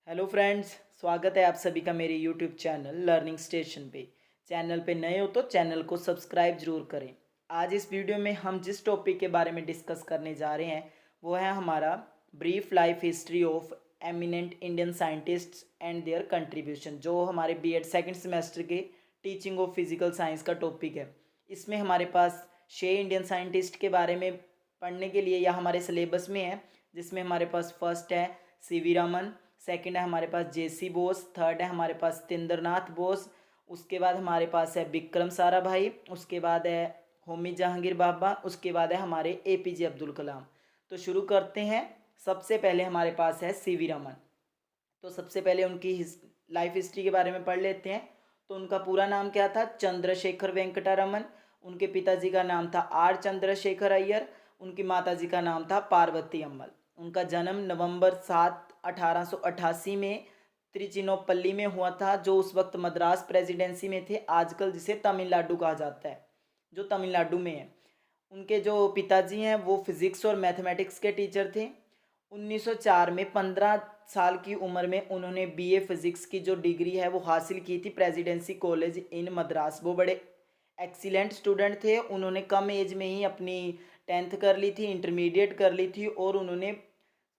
Hello friends, स्वागत है आप सभी का मेरे यूट्यूब चैनल लर्निंग स्टेशन पे। चैनल पे नए हो तो चैनल को सब्सक्राइब जरूर करें। आज इस वीडियो में हम जिस टॉपिक के बारे में डिस्कस करने जा रहे हैं वो है हमारा brief life history of eminent Indian scientists and there contribution, जो हमारे बीएड सेकंड सेमेस्टर के टीचिंग ऑफ फिजिकल साइंस का टॉपिक है। इसमें हमारे पास 6 इंडियन साइंटिस्ट के बारे में पढ़ने के लिए या हमारे सिलेबस में है, जिसमें हमारे पास फर्स्ट है सीवी रमन, सेकंड है हमारे पास जेसी बोस, थर्ड है हमारे पास सत्येंद्रनाथ बोस, उसके बाद हमारे पास है विक्रम साराभाई, उसके बाद है होमी जहांगीर बाबा, उसके बाद है हमारे एपीजे अब्दुल कलाम। तो शुरू करते हैं। सबसे पहले हमारे पास है सीवी रमन। तो सबसे पहले उनकी लाइफ हिस्ट्री के बारे में पढ़ लेते हैं। तो उनका पूरा नाम क्या था? चंद्रशेखर वेंकटा रमन। उनके पिताजी का नाम था आर चंद्रशेखर अय्यर। उनकी माताजी का नाम था पार्वती अम्मल। उनका जन्म नवंबर 7 1888 में त्रिचिनोपल्ली में हुआ था, जो उस वक्त मद्रास प्रेसिडेंसी में थे, आजकल जिसे तमिलनाडु कहा जाता है, जो तमिलनाडु में है। उनके जो पिताजी हैं वो फिज़िक्स और मैथमेटिक्स के टीचर थे। 1904 में 15 साल की उम्र में उन्होंने बीए फिज़िक्स की जो डिग्री है वो हासिल की थी प्रेसिडेंसी कॉलेज इन मद्रास। वो बड़े एक्सीलेंट स्टूडेंट थे। उन्होंने कम एज में ही अपनी 10th कर ली थी, इंटरमीडिएट कर ली थी, और उन्होंने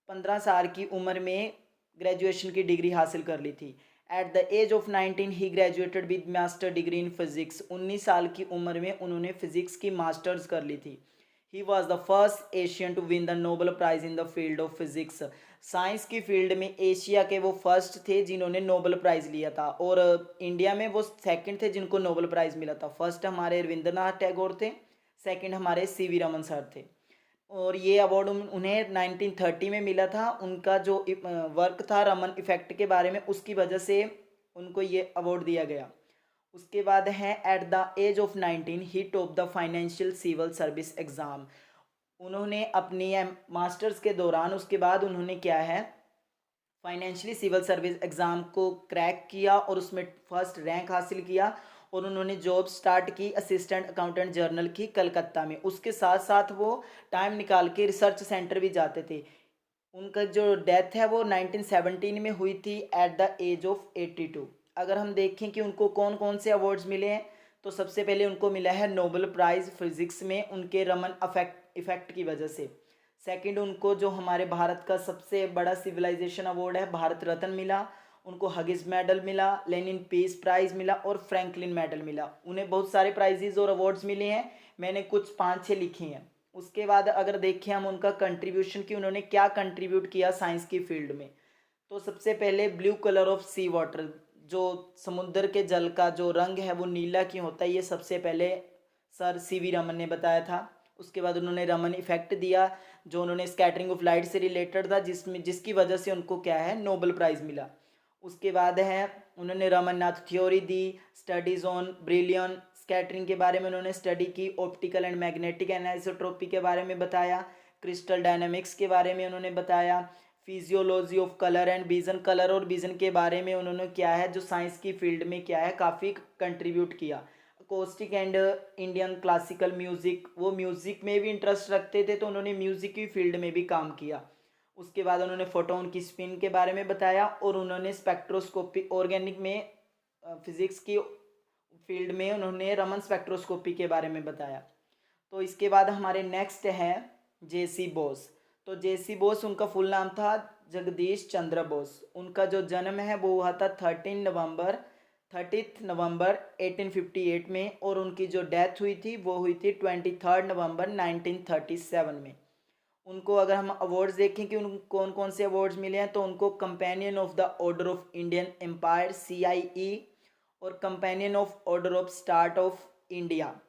15 साल की उम्र में ग्रेजुएशन की डिग्री हासिल कर ली थी। At the age of 19 he graduated with master degree in physics. 19 साल की उम्र में उन्होंने फिजिक्स की मास्टर्स कर ली थी। He was the first Asian to win the Nobel prize in the field of physics. Science की फील्ड में एशिया के वो फर्स्ट थे जिन्होंने नोबल प्राइज़ लिया था, और इंडिया में वो सेकंड थे जिनको नोबल प्राइज़ मिला था। फर्स्ट हमारे रविंद्रनाथ टैगोर थे, सेकंड हमारे सीवी रमन सर थे। और ये अवार्ड उन्हें 1930 में मिला था। उनका जो वर्क था रमन इफेक्ट के बारे में, उसकी वजह से उनको ये अवार्ड दिया गया। उसके बाद है at the age of 19 he top the financial civil service exam. उन्होंने अपनी मास्टर्स के दौरान उसके बाद उन्होंने क्या है, फाइनेंशियली सिविल सर्विस एग्ज़ाम को क्रैक किया और उसमें फर्स्ट रैंक हासिल किया, और उन्होंने जॉब स्टार्ट की असिस्टेंट अकाउंटेंट जर्नल की कलकत्ता में। उसके साथ साथ वो टाइम निकाल के रिसर्च सेंटर भी जाते थे। उनका जो डेथ है वो 1917 में हुई थी एट द एज ऑफ 82। अगर हम देखें कि उनको कौन कौन से अवार्ड्स मिले हैं, तो सबसे पहले उनको मिला है नोबेल प्राइज़ फिज़िक्स में उनके रमन इफेक्ट की वजह से। सेकंड, उनको जो हमारे भारत का सबसे बड़ा सिविलाइजेशन अवार्ड है भारत रत्न मिला। उनको हगिस मेडल मिला, लेनिन पीस प्राइज़ मिला और फ्रैंकलिन मेडल मिला। उन्हें बहुत सारे प्राइजेज और अवार्ड्स मिले हैं, मैंने कुछ 5-6 लिखे हैं। उसके बाद अगर देखें हम उनका कंट्रीब्यूशन कि उन्होंने क्या कंट्रीब्यूट किया साइंस की फील्ड में, तो सबसे पहले blue colour of sea water, जो समुद्र के जल का जो रंग है वो नीला क्यों होता है, ये सबसे पहले सर सीवी रमन ने बताया था। उसके बाद उन्होंने रमन इफेक्ट दिया, जो उन्होंने स्कैटरिंग ऑफ लाइट से रिलेटेड था, जिसकी वजह से उनको क्या है, नोबेल प्राइज़ मिला। उसके बाद है उन्होंने रमननाथ थ्योरी दी, स्टडीज़ ऑन ब्रिलियन स्कैटरिंग के बारे में उन्होंने स्टडी की, ऑप्टिकल एंड मैग्नेटिक एनिसोट्रोपी के बारे में बताया, क्रिस्टल डायनामिक्स के बारे में उन्होंने बताया, physiology of colour and vision, colour और विज़न के बारे में उन्होंने क्या है, जो साइंस की फील्ड में क्या है, काफ़ी कंट्रीब्यूट किया। Acoustic and Indian classical music, वो म्यूज़िक में भी इंटरेस्ट रखते थे, तो उन्होंने म्यूज़िक की फील्ड में भी काम किया। उसके बाद उन्होंने फोटोन की स्पिन के बारे में बताया, और उन्होंने स्पेक्ट्रोस्कोपी ऑर्गेनिक में फिज़िक्स की फील्ड में उन्होंने रमन स्पेक्ट्रोस्कोपी के बारे में बताया। तो इसके बाद हमारे नेक्स्ट है जेसी बोस। तो जेसी बोस उनका फुल नाम था जगदीश चंद्र बोस। उनका जो जन्म है वो हुआ था 30 नवंबर 1858 में, और उनकी जो डेथ हुई थी वो हुई थी 23 नवंबर 1937 में। उनको अगर हम अवार्ड्स देखें कि उन कौन कौन से अवार्ड्स मिले हैं, तो उनको companion of the order of Indian empire CIE और companion of order of star of India.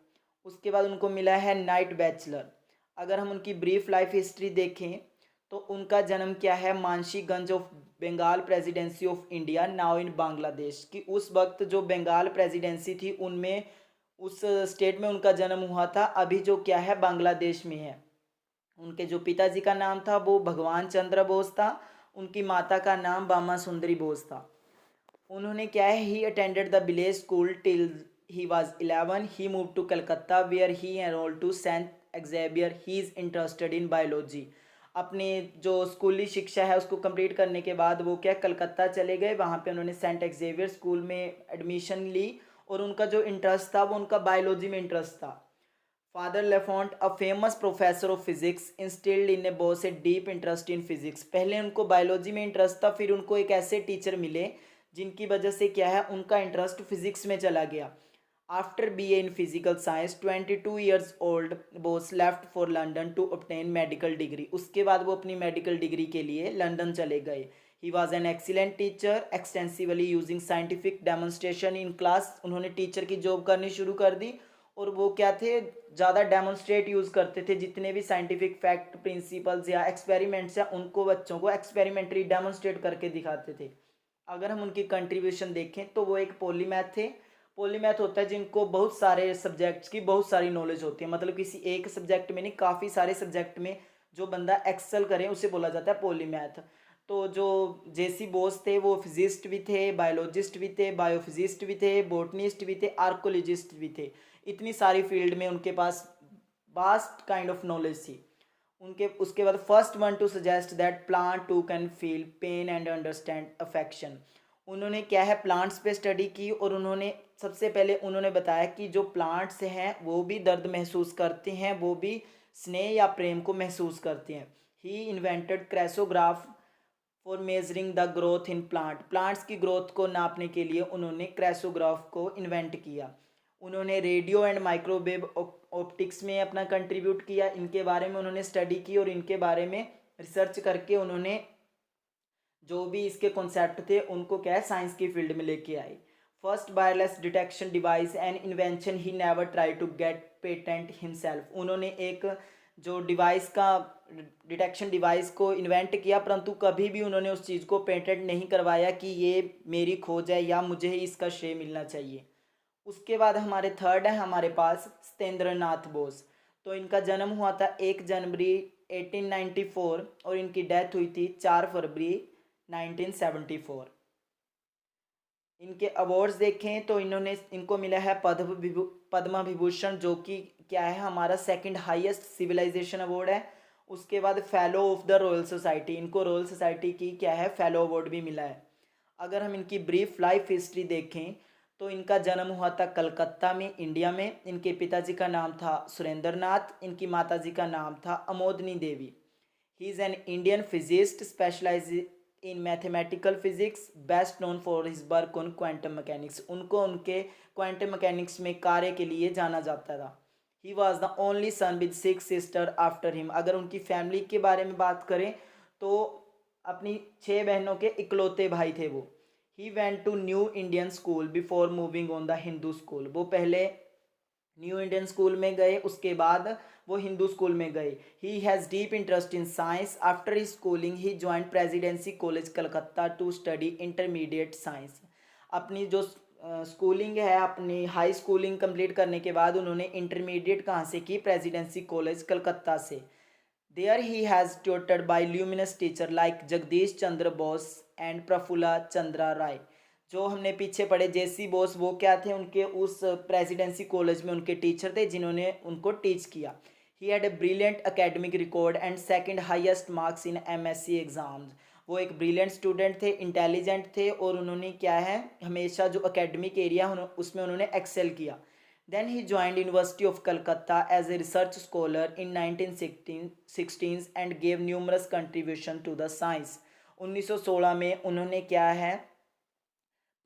उसके बाद उनको मिला है नाइट बैचलर। अगर हम उनकी ब्रीफ लाइफ हिस्ट्री देखें, तो उनका जन्म क्या है, Mansiganj of Bengal presidency of India now in Bangladesh, कि उस वक्त जो बंगाल प्रेसिडेंसी थी उनमें उस स्टेट में उनका जन्म हुआ था, अभी जो क्या है बांग्लादेश में है। उनके जो पिताजी का नाम था वो भगवान चंद्र बोस था। उनकी माता का नाम बामा सुंदरी बोस था। उन्होंने क्या है, he attended the village school till he was 11। He move to Calcutta where he enrolled to Saint Xavier. He is interested in biology. अपनी जो स्कूली शिक्षा है उसको कंप्लीट करने के बाद वो क्या कलकत्ता चले गए। वहाँ पे उन्होंने सेंट एक्जेवियर स्कूल में एडमिशन ली और उनका जो इंटरेस्ट था वो उनका बायोलॉजी में इंटरेस्ट था। Father Lafont a famous professor of physics instilled in A Bose a deep interest in physics. पहले उनको बायोलॉजी में इंटरेस्ट था, फिर उनको एक ऐसे टीचर मिले जिनकी वजह से क्या है उनका इंटरेस्ट फिजिक्स में चला गया। After BA in physical science 22 years old Bose left for London to obtain medical degree. उसके बाद वो अपनी मेडिकल डिग्री के लिए लंदन चले गए। He was an excellent teacher extensively using scientific demonstration in class. उन्होंने टीचर की जॉब करनी शुरू कर दी और वो क्या थे, ज़्यादा डेमोन्स्ट्रेट यूज़ करते थे। जितने भी साइंटिफिक फैक्ट, प्रिंसिपल्स या एक्सपेरिमेंट्स हैं उनको बच्चों को एक्सपेरिमेंटरी डेमोन्स्ट्रेट करके दिखाते थे। अगर हम उनकी कंट्रीब्यूशन देखें तो वो एक पॉलीमैथ थे। पॉलीमैथ होता है जिनको बहुत सारे सब्जेक्ट्स की बहुत सारी नॉलेज होती है, मतलब किसी एक सब्जेक्ट में नहीं, काफ़ी सारे सब्जेक्ट में जो बंदा एक्सेल करे उसे बोला जाता है पॉलीमैथ। तो जो जेसी बोस थे वो फिजिस्ट भी थे, बायोलॉजिस्ट भी थे, बायोफिजिस्ट भी थे, बोटनिस्ट भी थे, आर्कोलॉजिस्ट भी थे। इतनी सारी फील्ड में उनके पास वास्ट काइंड ऑफ नॉलेज थी उनके। उसके बाद first one to suggest that plant too can feel pain and understand affection. उन्होंने क्या है प्लांट्स पे स्टडी की और उन्होंने सबसे पहले उन्होंने बताया कि जो प्लांट्स हैं वो भी दर्द महसूस करते हैं, वो भी स्नेह या प्रेम को महसूस करते हैं। He invented crescograph for measuring the growth in plants की ग्रोथ को नापने के लिए उन्होंने क्रेसोग्राफ को इन्वेंट किया। उन्होंने रेडियो एंड माइक्रोवेव ऑप्टिक्स में अपना कंट्रीब्यूट किया। इनके बारे में उन्होंने स्टडी की और इनके बारे में रिसर्च करके उन्होंने जो भी इसके कॉन्सेप्ट थे उनको क्या है साइंस की फील्ड में लेके आए। First wireless detection device and invention he never try to get patent himself. उन्होंने एक जो डिवाइस का डिटेक्शन डिवाइस को इन्वेंट किया, परंतु कभी भी उन्होंने उस चीज़ को पेटेंट नहीं करवाया कि ये मेरी खोज है या मुझे ही इसका श्रेय मिलना चाहिए। उसके बाद हमारे थर्ड है हमारे पास सत्येंद्र नाथ बोस। तो इनका जन्म हुआ था 1 जनवरी 1894 और इनकी डेथ हुई थी 4 फरवरी 1974। इनके अवार्ड्स देखें तो इनको मिला है पद्म विभूषण, जो कि क्या है हमारा सेकंड हाईएस्ट सिविलाइजेशन अवार्ड है। उसके बाद fellow of the royal society, इनको रॉयल सोसाइटी की क्या है फेलो अवार्ड भी मिला है। अगर हम इनकी ब्रीफ लाइफ हिस्ट्री देखें तो इनका जन्म हुआ था कलकत्ता में, इंडिया में। इनके पिताजी का नाम था सुरेंद्र नाथ, इनकी माताजी का नाम था Amodini Devi. He is an Indian physicist specialise in mathematical physics, best known for his work on quantum mechanics. उनको उनके क्वांटम मैकेनिक्स में कार्य के लिए जाना जाता था। ही was the only son with 6 sister after him. अगर उनकी फैमिली के बारे में बात करें तो अपनी 6 बहनों के इकलौते भाई थे वो। He went to new Indian school before moving on the Hindu school. वो पहले न्यू इंडियन स्कूल में गए, उसके बाद वो हिंदू स्कूल में गए। He has deep interest in science. After his schooling he joined Presidency college Calcutta to study intermediate science. अपनी जो स्कूलिंग है, अपनी हाई स्कूलिंग कंप्लीट करने के बाद उन्होंने इंटरमीडिएट कहाँ से की, प्रेसिडेंसी कॉलेज कलकत्ता से। There he has tutored by luminous teacher like Jagadish Chandra Bose and Prafulla Chandra Ray. जो हमने पीछे पढ़े जेसी बोस, वो क्या थे, उनके उस प्रेसिडेंसी कॉलेज में उनके टीचर थे जिन्होंने उनको टीच किया। He had a brilliant academic record and second highest marks in MSc exams. वो एक ब्रिलियंट स्टूडेंट थे, इंटेलिजेंट थे और उन्होंने क्या है हमेशा जो एकेडमिक एरिया उसमें उन्होंने एक्सेल किया। Then he joined university of Calcutta as a research scholar in 1916 and gave numerous contribution to the science. 1916 में उन्होंने क्या है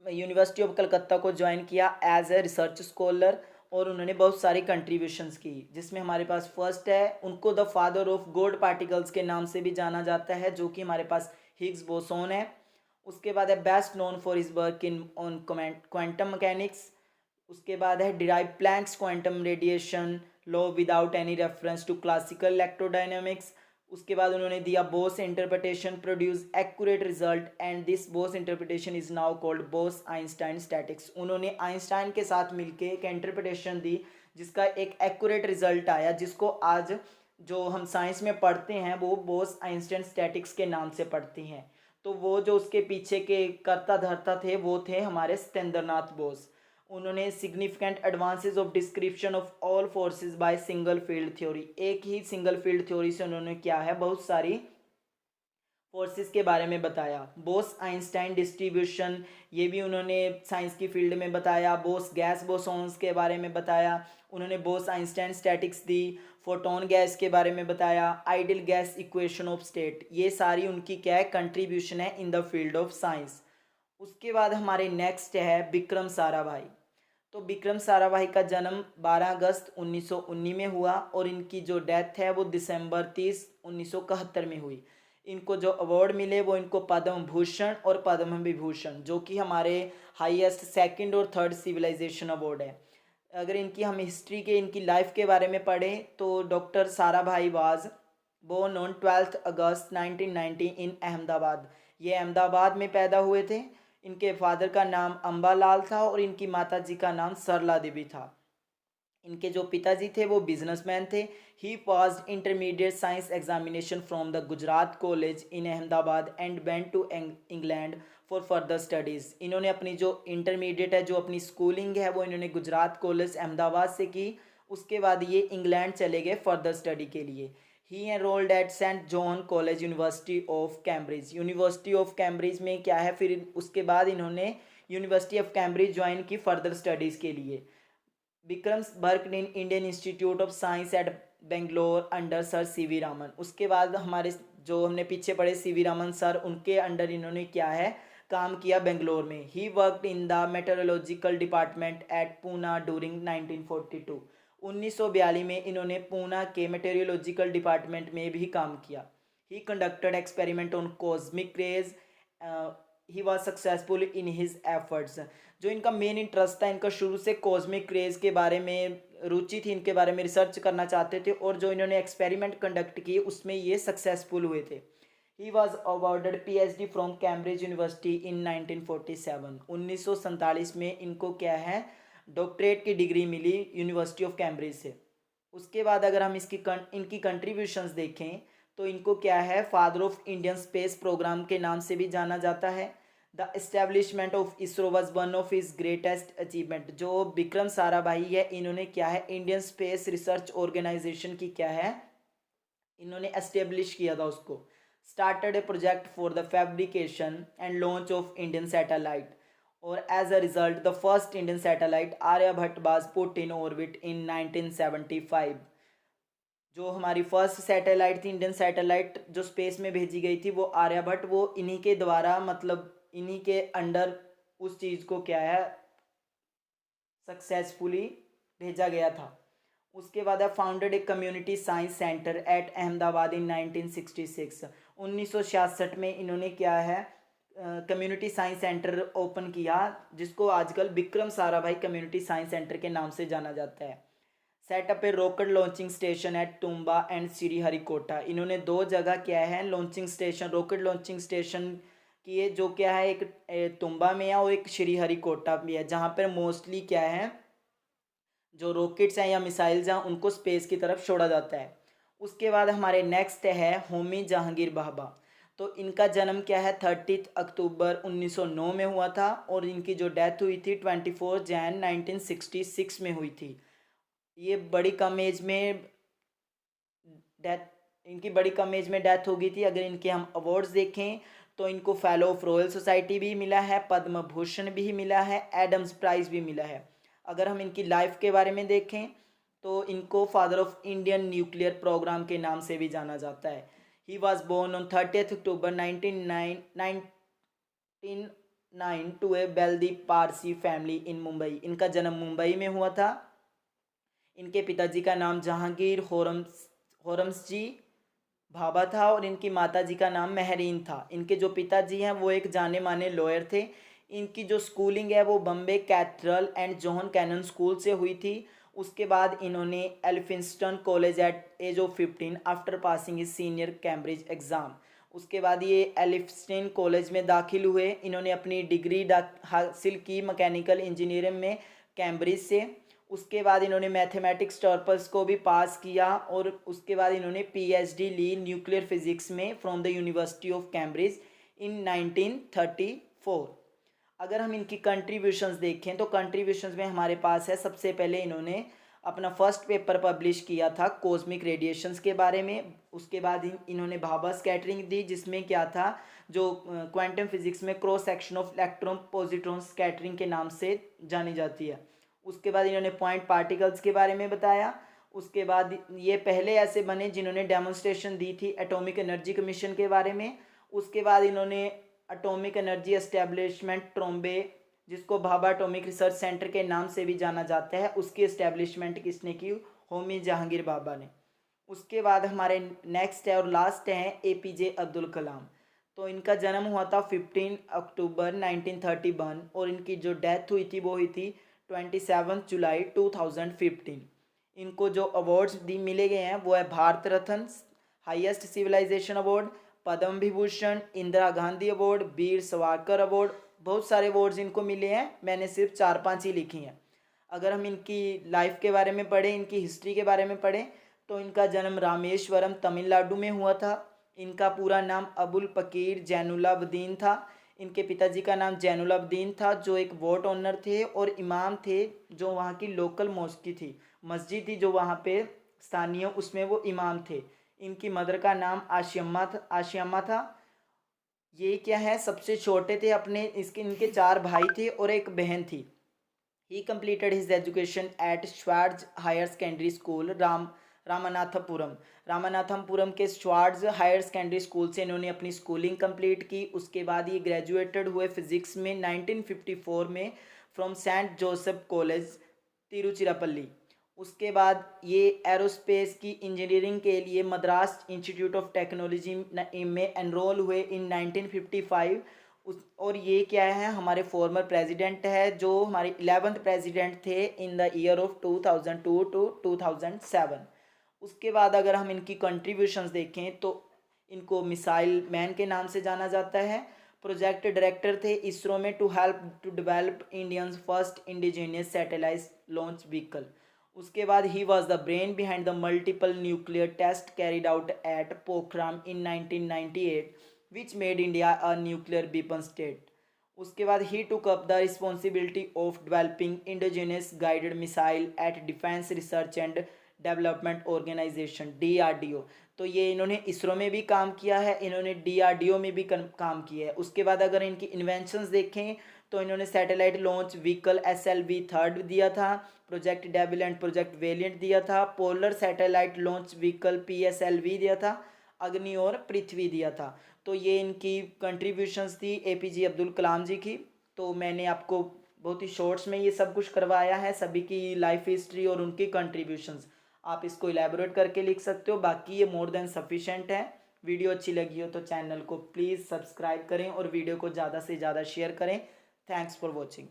यूनिवर्सिटी ऑफ कलकत्ता को ज्वाइन किया एज ए रिसर्च स्कॉलर और उन्होंने बहुत सारी कंट्रीब्यूशंस की, जिसमें हमारे पास फर्स्ट है उनको the father of God particles के नाम से भी जाना जाता है, जो कि हमारे पास हिग्स बोसोन है। उसके बाद है best known for his work in on quantum mechanics. उसके बाद है derive Planck's quantum radiation law without any reference to classical electrodynamics. उसके बाद उन्होंने दिया Bose interpretation produce accurate result and this Bose interpretation is now called Bose Einstein statics. उन्होंने Einstein के साथ मिलके एक इंटरप्रिटेशन दी जिसका एक एक्यूरेट रिजल्ट आया, जिसको आज जो हम साइंस में पढ़ते हैं वो बोस आइंस्टाइन स्टैटिक्स के नाम से पढ़ते हैं। तो वो जो उसके पीछे के कर्ता धर्ता थे वो थे हमारे सत्येंद्र नाथ बोस। उन्होंने significant advances of description of all forces by single field theory, एक ही सिंगल फील्ड थ्योरी से उन्होंने क्या है बहुत सारी फोर्सेस के बारे में बताया। बोस आइंस्टाइन डिस्ट्रीब्यूशन, ये भी उन्होंने साइंस की फील्ड में बताया। बोस गैस बोसॉन्स के बारे में बताया। उन्होंने बोस आइंस्टाइन स्टैटिक्स दी। फोटोन गैस के बारे में बताया। Ideal gas equation of state, ये सारी उनकी क्या है कंट्रीब्यूशन है इन द फील्ड ऑफ साइंस। उसके बाद हमारे नेक्स्ट है विक्रम साराभाई। तो विक्रम साराभाई का जन्म 12 अगस्त 1919 में हुआ और इनकी जो डेथ है वो दिसंबर 30 1971 में हुई। इनको जो अवार्ड मिले वो इनको पद्म भूषण और पद्म विभूषण, जो कि हमारे हाईएस्ट सेकंड और थर्ड सिविलाइजेशन अवार्ड है। अगर इनकी हम हिस्ट्री के इनकी लाइफ के बारे में पढ़ें तो doctor Sarabhai was born on 12 August 1990 in Ahmedabad. ये अहमदाबाद में पैदा हुए थे। इनके फादर का नाम अम्बालाल था और इनकी माता जी का नाम सरला देवी था। इनके जो पिताजी थे वो बिजनेसमैन थे। He passed intermediate science examination from the Gujarat college in Ahmedabad and went to England for further studies. इन्होंने अपनी जो इंटरमीडिएट है, जो अपनी स्कूलिंग है, वो इन्होंने गुजरात कॉलेज अहमदाबाद से की। उसके बाद ये इंग्लैंड चले गए फर्दर स्टडी के लिए। He enrolled at saint John college university of Cambridge. University of Cambridge में क्या है, फिर उसके बाद इन्होंने यूनिवर्सिटी ऑफ कैम्ब्रिज ज्वाइन की फर्दर स्टडीज़ के लिए। Vikram worked in Indian Institute of Science at Bangalore under sir CV Raman. उसके बाद हमारे जो हमने पीछे पढ़े सीवी रामन सर, उनके अंडर इन्होंने क्या है काम किया बेंगलोर में। He worked in the meteorological department at Poona during 1942। 1942 में इन्होंने पूना के मेटेरियोलॉजिकल डिपार्टमेंट में भी काम किया। ही conducted experiment on cosmic rays. He was successful in his efforts. जो इनका मेन इंटरेस्ट था, इनका शुरू से कॉस्मिक रेज के बारे में रुचि थी, इनके बारे में रिसर्च करना चाहते थे और जो इन्होंने एक्सपेरिमेंट कंडक्ट किए उसमें ये सक्सेसफुल हुए थे। He was awarded PhD from Cambridge university in 1947। 1947 में इनको क्या है डॉक्टरेट की डिग्री मिली यूनिवर्सिटी ऑफ कैम्ब्रिज से। उसके बाद अगर हम इनकी कंट्रीब्यूशंस देखें तो इनको क्या है father of Indian space program के नाम से भी जाना जाता है। The establishment of ISRO was one of his greatest achievement. जो विक्रम साराभाई है, इन्होंने क्या है इंडियन स्पेस रिसर्च ऑर्गेनाइजेशन की क्या है इन्होंने एस्टेब्लिश किया था उसको। Started a project for the fabrication and launch of Indian satellite और as a result the first Indian satellite Aryabhata was put in orbit in 1975। जो हमारी फर्स्ट सैटेलाइट थी इंडियन सैटेलाइट जो स्पेस में भेजी गई थी वो आर्यभट्ट, वो इन्हीं के द्वारा मतलब इन्हीं के अंडर उस चीज़ को क्या है सक्सेसफुली भेजा गया था। उसके बाद he founded a community science centre at Ahmedabad in 1966। 1966 में इन्होंने क्या है कम्युनिटी साइंस सेंटर ओपन किया, जिसको आजकल Vikram Sarabhai community science centre के नाम से जाना जाता है। Set up a rocket launching station at Thumba and Sriharikota. इन्होंने दो जगह क्या है launching station, rocket launching station किए, जो क्या है एक तुम्बा में है और एक श्रीहरिकोटा भी है, जहाँ पर मोस्टली क्या है जो रॉकेट्स हैं या मिसाइल्स हैं उनको स्पेस की तरफ छोड़ा जाता है। उसके बाद हमारे नेक्स्ट है होमी जहांगीर भाभा। तो इनका जन्म क्या है 30 अक्टूबर 1909 में हुआ था और इनकी जो डेथ हुई थी 24 जैन 1966 में हुई थी। ये बड़ी कम एज में डेथ इनकी बड़ी कम एज में डेथ हो गई थी। अगर इनके हम अवार्ड्स देखें तो इनको फेलो ऑफ रॉयल सोसाइटी भी मिला है, पद्म भूषण भी मिला है, एडम्स प्राइज भी मिला है। अगर हम इनकी लाइफ के बारे में देखें तो इनको father of Indian nuclear programme के नाम से भी जाना जाता है। He was born on 30 October 1909 to a wealthy Parsi family in Mumbai. इनका जन्म मुंबई में हुआ था। इनके पिताजी का नाम जहांगीर होरम्स जी भाभा था और इनकी माताजी का नाम मेहरीन था। इनके जो पिताजी हैं वो एक जाने माने लॉयर थे। इनकी जो स्कूलिंग है वो Bombay Cathedral and John Connon School से हुई थी। उसके बाद इन्होंने Elphinstone College at age of 15 after passing is senior Cambridge exam. उसके बाद ये एल्फिंस्टन कॉलेज में दाखिल हुए। इन्होंने अपनी डिग्री हासिल की मैकेनिकल इंजीनियरिंग में कैम्ब्रिज से। उसके बाद इन्होंने मैथमेटिक्स टॉपर्स को भी पास किया और उसके बाद इन्होंने पीएचडी ली न्यूक्लियर फिजिक्स में from the university of Cambridge in 1934। अगर हम इनकी कंट्रीब्यूशंस देखें तो कंट्रीब्यूशंस में हमारे पास है, सबसे पहले इन्होंने अपना फर्स्ट पेपर पब्लिश किया था कॉस्मिक रेडिएशंस के बारे में। उसके बाद इन्होंने भाभा स्कैटरिंग दी, जिसमें क्या था, जो क्वांटम फिजिक्स में cross section of electron positron scattering के नाम से जानी जाती है। उसके बाद इन्होंने पॉइंट पार्टिकल्स के बारे में बताया। उसके बाद ये पहले ऐसे बने जिन्होंने डेमोन्स्ट्रेशन दी थी एटॉमिक एनर्जी कमीशन के बारे में। उसके बाद इन्होंने एटॉमिक एनर्जी एस्टेब्लिशमेंट ट्रोम्बे, जिसको भाभा एटॉमिक रिसर्च सेंटर के नाम से भी जाना जाता है, उसकी एस्टेब्लिशमेंट किसने की? होमी जहांगीर भाभा ने। उसके बाद हमारे नेक्स्ट है और लास्ट हैं APJ अब्दुल कलाम। तो इनका जन्म हुआ था 15 अक्टूबर 1931 और इनकी जो डेथ हुई थी वो हुई थी 27 जुलाई 2015। इनको जो अवार्ड्स दी मिले गए हैं वो है Bharat Ratna, highest civilisation award, Padma Vibhushan, Indira Gandhi award, Veer Savarkar award. बहुत सारे अवार्ड्स इनको मिले हैं, मैंने सिर्फ 4-5 ही लिखी हैं। अगर हम इनकी लाइफ के बारे में पढ़ें, इनकी हिस्ट्री के बारे में पढ़ें, तो इनका जन्म रामेश्वरम तमिलनाडु में हुआ था। इनका पूरा नाम अबुल पकीर जैनुलाब्दीन था। इनके पिताजी का नाम जैनुलाब्दीन था, जो एक वोट ऑनर थे और इमाम थे, जो वहाँ की लोकल मॉस्की थी, मस्जिद थी जो वहाँ पे स्थानीय, उसमें वो इमाम थे। इनकी मदर का नाम आशियामा था। ये क्या है, सबसे छोटे थे अपने, इनके 4 भाई थे और एक बहन थी। He completed his education at Schwartz higher secondary school Ramanathapuram के श्वार्ट्ज हायर सेकेंडरी स्कूल से इन्होंने अपनी स्कूलिंग कंप्लीट की। उसके बाद ये ग्रेजुएटेड हुए फिजिक्स में 1954 में from Saint Joseph college Tiruchirappalli. उसके बाद ये एरोस्पेस की इंजीनियरिंग के लिए मद्रास इंस्टीट्यूट ऑफ टेक्नोलॉजी में एनरोल हुए इन 1955। और ये क्या है, हमारे फॉर्मर प्रेसिडेंट है, जो हमारे 11th प्रेसिडेंट थे in the year of 2002 to 2007। उसके बाद अगर हम इनकी कंट्रीब्यूशंस देखें तो इनको मिसाइल मैन के नाम से जाना जाता है। प्रोजेक्ट डायरेक्टर थे इसरो में to help to develop Indians first indigenous satellite launch vehicle. उसके बाद he was the brain behind the multiple nuclear test carried out at Pokhran in 1998 which made India a nuclear weapon state. उसके बाद he took up the responsibility of developing indigenous guided missile at defence research and development organisation DRDO। तो ये इन्होंने इसरो में भी काम किया है, इन्होंने DRDO में भी काम किया है। उसके बाद अगर इनकी इन्वेंशंस देखें तो इन्होंने सैटेलाइट लॉन्च व्हीकल SLV-3 दिया था, project devil and project valiant दिया था, polar satellite launch vehicle PSLV दिया था, अग्नि और पृथ्वी दिया था। तो ये इनकी कंट्रीब्यूशंस थी APJ अब्दुल कलाम जी की। तो मैंने आपको बहुत ही शॉर्ट्स में ये सब कुछ करवाया है, सभी की लाइफ हिस्ट्री और उनकी कंट्रीब्यूशंस। आप इसको इलेबोरेट करके लिख सकते हो, बाकी ये मोर देन सफिशेंट है। वीडियो अच्छी लगी हो तो चैनल को प्लीज़ सब्सक्राइब करें और वीडियो को ज़्यादा से ज़्यादा शेयर करें। Thanks for watching.